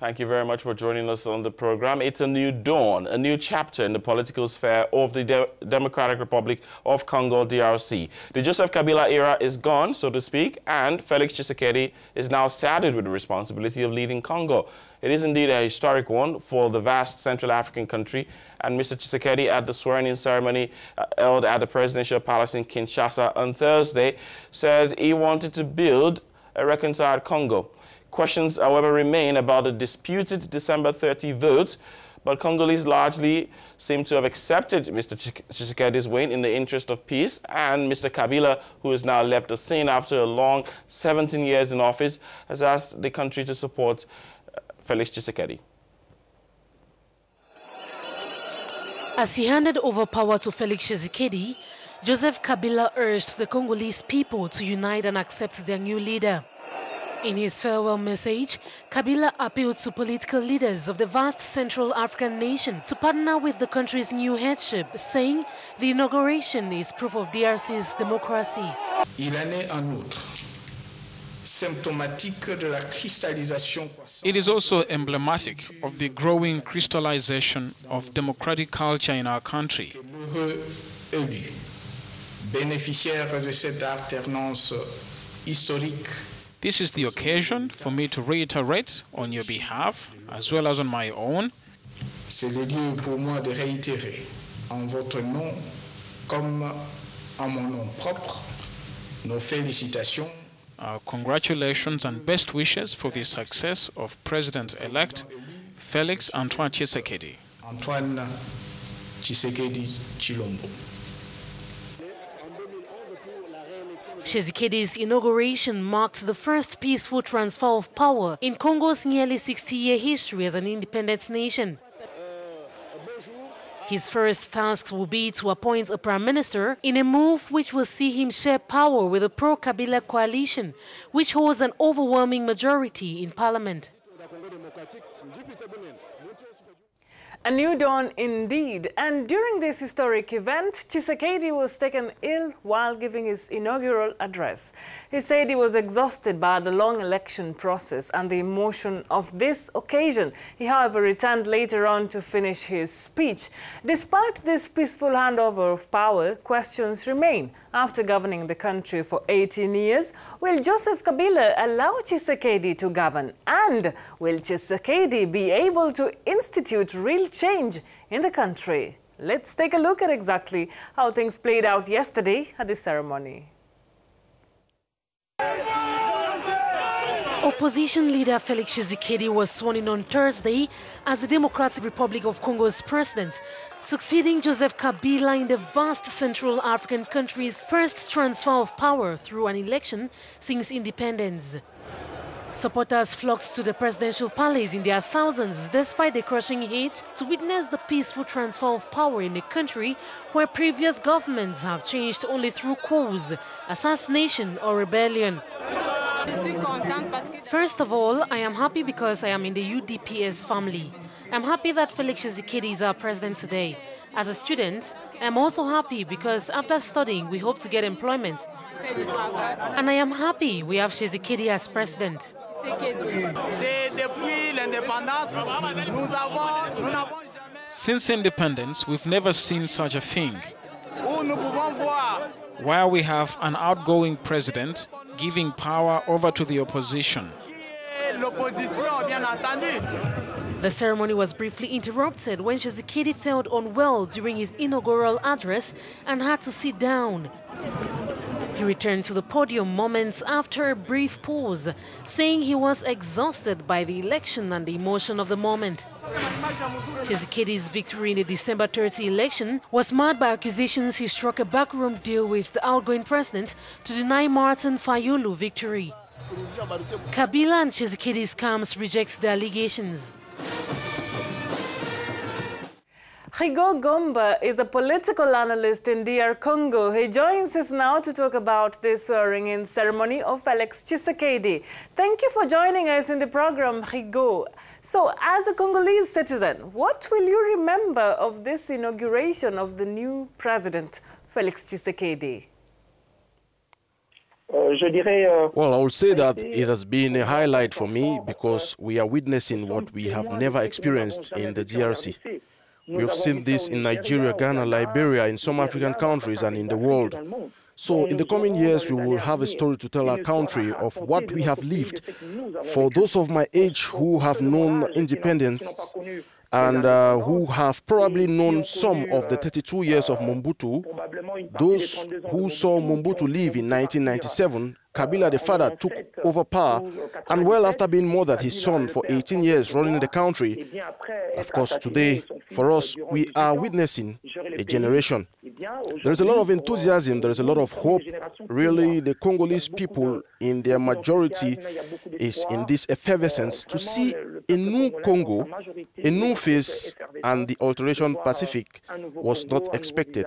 Thank you very much for joining us on the program. It's a new dawn, a new chapter in the political sphere of the Democratic Republic of Congo, DRC. The Joseph Kabila era is gone, so to speak, and Felix Tshisekedi is now saddled with the responsibility of leading Congo. It is indeed a historic one for the vast Central African country, and Mr. Tshisekedi, at the swearing-in ceremony held at the presidential palace in Kinshasa on Thursday, said he wanted to build a reconciled Congo. Questions, however, remain about the disputed December 30 vote, but Congolese largely seem to have accepted Mr. Tshisekedi's win in the interest of peace, and Mr. Kabila, who has now left the scene after a long 17 years in office, has asked the country to support Felix Tshisekedi. As he handed over power to Felix Tshisekedi, Joseph Kabila urged the Congolese people to unite and accept their new leader. In his farewell message, Kabila appealed to political leaders of the vast Central African nation to partner with the country's new headship, saying the inauguration is proof of DRC's democracy. Il en est en outre symptomatique de la cristallisation. It is also emblematic of the growing crystallization of democratic culture in our country. Élu, bénéficiaire de cette alternance historique. This is the occasion for me to reiterate on your behalf, as well as on my own. C'est le lieu pour moi de réitérer en votre nom comme en mon nom propre nos félicitations. Our congratulations and best wishes for the success of President-elect Felix Antoine Tshisekedi. Antoine Tshisekedi Chilombo. Tshisekedi's inauguration marked the first peaceful transfer of power in Congo's nearly 60-year history as an independent nation. His first task will be to appoint a prime minister in a move which will see him share power with the pro-Kabila coalition, which holds an overwhelming majority in parliament. A new dawn indeed, and during this historic event, Tshisekedi was taken ill while giving his inaugural address. He said he was exhausted by the long election process and the emotion of this occasion. He, however, returned later on to finish his speech. Despite this peaceful handover of power, questions remain. After governing the country for 18 years, will Joseph Kabila allow Tshisekedi to govern? And will Tshisekedi be able to institute real change in the country? Let's take a look at exactly how things played out yesterday at the ceremony. Opposition leader Felix Tshisekedi was sworn in on Thursday as the Democratic Republic of Congo's president, succeeding Joseph Kabila in the vast Central African country's first transfer of power through an election since independence. Supporters flocked to the presidential palace in their thousands despite the crushing heat to witness the peaceful transfer of power in a country where previous governments have changed only through coups, assassination or rebellion. First of all, I am happy because I am in the UDPS family. I'm happy that Felix Tshisekedi is our president today. As a student, I'm also happy because after studying, we hope to get employment. And I am happy we have Tshisekedi as president. Since independence, we've never seen such a thing, where we have an outgoing president giving power over to the opposition. The ceremony was briefly interrupted when Tshisekedi felt unwell during his inaugural address and had to sit down. He returned to the podium moments after a brief pause, saying he was exhausted by the election and the emotion of the moment. Tshisekedi's victory in the December 30 election was marred by accusations he struck a backroom deal with the outgoing president to deny Martin Fayulu victory. Kabila and Tshisekedi's camps reject the allegations. Rigo Gomba is a political analyst in DR Congo. He joins us now to talk about the swearing-in ceremony of Felix Tshisekedi. Thank you for joining us in the program, Rigo. So, as a Congolese citizen, what will you remember of this inauguration of the new president, Felix Tshisekedi? Well, I would say that it has been a highlight for me because we are witnessing what we have never experienced in the DRC. We have seen this in Nigeria, Ghana, Liberia, in some African countries and in the world. So in the coming years, we will have a story to tell our country of what we have lived. For those of my age who have known independence and who have probably known some of the 32 years of Mobutu, those who saw Mobutu leave in 1997, Kabila the father took over power, and well after being murdered his son for 18 years running the country. Of course, today, for us, we are witnessing a generation. There is a lot of enthusiasm, there is a lot of hope. Really, the Congolese people in their majority is in this effervescence to see a new Congo, a new face, and the alteration Pacific was not expected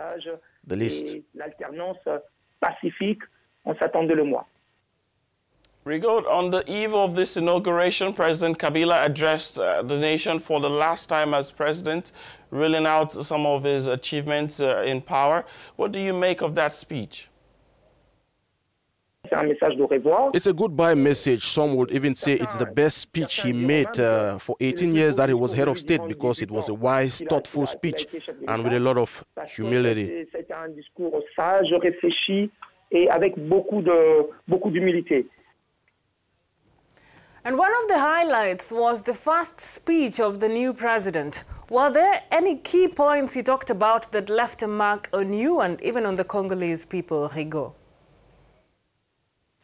the least. Rigaud, on the eve of this inauguration, President Kabila addressed the nation for the last time as president, reeling out some of his achievements in power. What do you make of that speech? It's a goodbye message. Some would even say it's the best speech he made for 18 years that he was head of state, because it was a wise, thoughtful speech and with a lot of humility. And one of the highlights was the first speech of the new president. Were there any key points he talked about that left a mark on you and even on the Congolese people, Rigaud?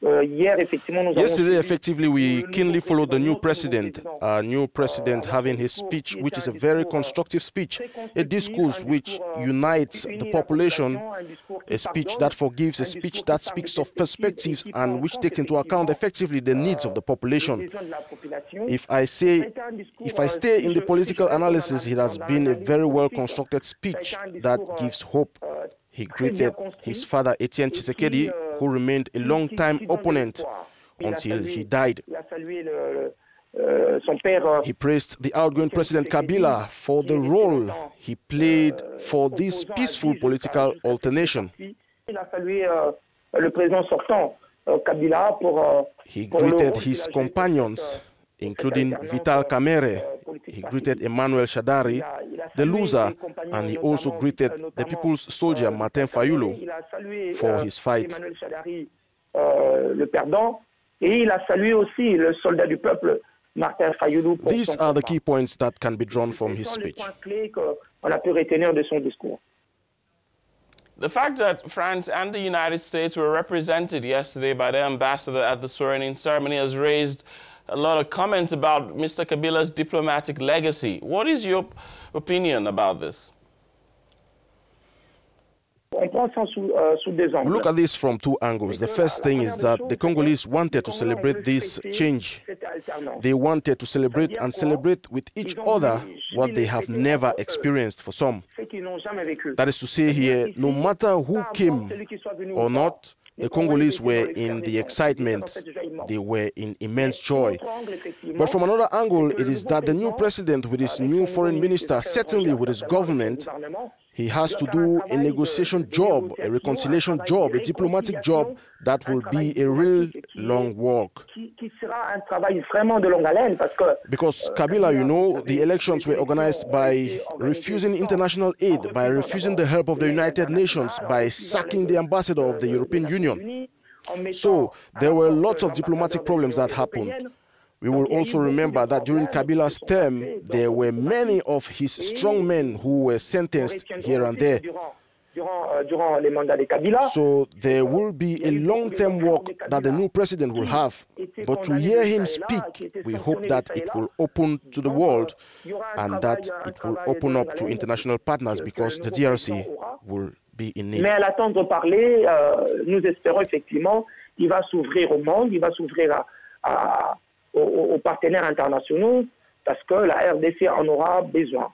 Yesterday, effectively, we keenly followed the new president having his speech, which is a very constructive speech, a discourse which unites the population, a speech that forgives, a speech that speaks of perspectives and which takes into account effectively the needs of the population. If I stay in the political analysis, it has been a very well constructed speech that gives hope. He greeted his father, Etienne Tshisekedi, who remained a long-time opponent until he died. He praised the outgoing President Kabila for the role he played for this peaceful political alternation. He greeted his companions, including Vital Kamerhe. He greeted Emmanuel Shadari, the loser, and he also greeted the people's soldier Martin Fayulu for his fight. These are the key points that can be drawn from his speech. The fact that France and the United States were represented yesterday by the ambassador at the swearing-in ceremony has raised a lot of comments about Mr. Kabila's diplomatic legacy. What is your opinion about this? We look at this from two angles. The first thing is that the Congolese wanted to celebrate this change. They wanted to celebrate and celebrate with each other what they have never experienced for some. That is to say here, no matter who came or not, the Congolese were in the excitement, they were in immense joy. But from another angle, it is that the new president with his new foreign minister, certainly with his government, he has to do a negotiation job, a reconciliation job, a diplomatic job that will be a real long work. Because Kabila, you know, the elections were organized by refusing international aid, by refusing the help of the United Nations, by sacking the ambassador of the European Union. So there were lots of diplomatic problems that happened. We will also remember that during Kabila's term, there were many of his strong men who were sentenced here and there. So there will be a long-term work that the new president will have. But to hear him speak, we hope that it will open to the world and that it will open up to international partners, because the DRC will be in need. Mais à l'entendre parler, nous espérons effectivement qu'il va s'ouvrir au monde, il va s'ouvrir aux partenaires internationaux, parce que la RDC en aura besoin.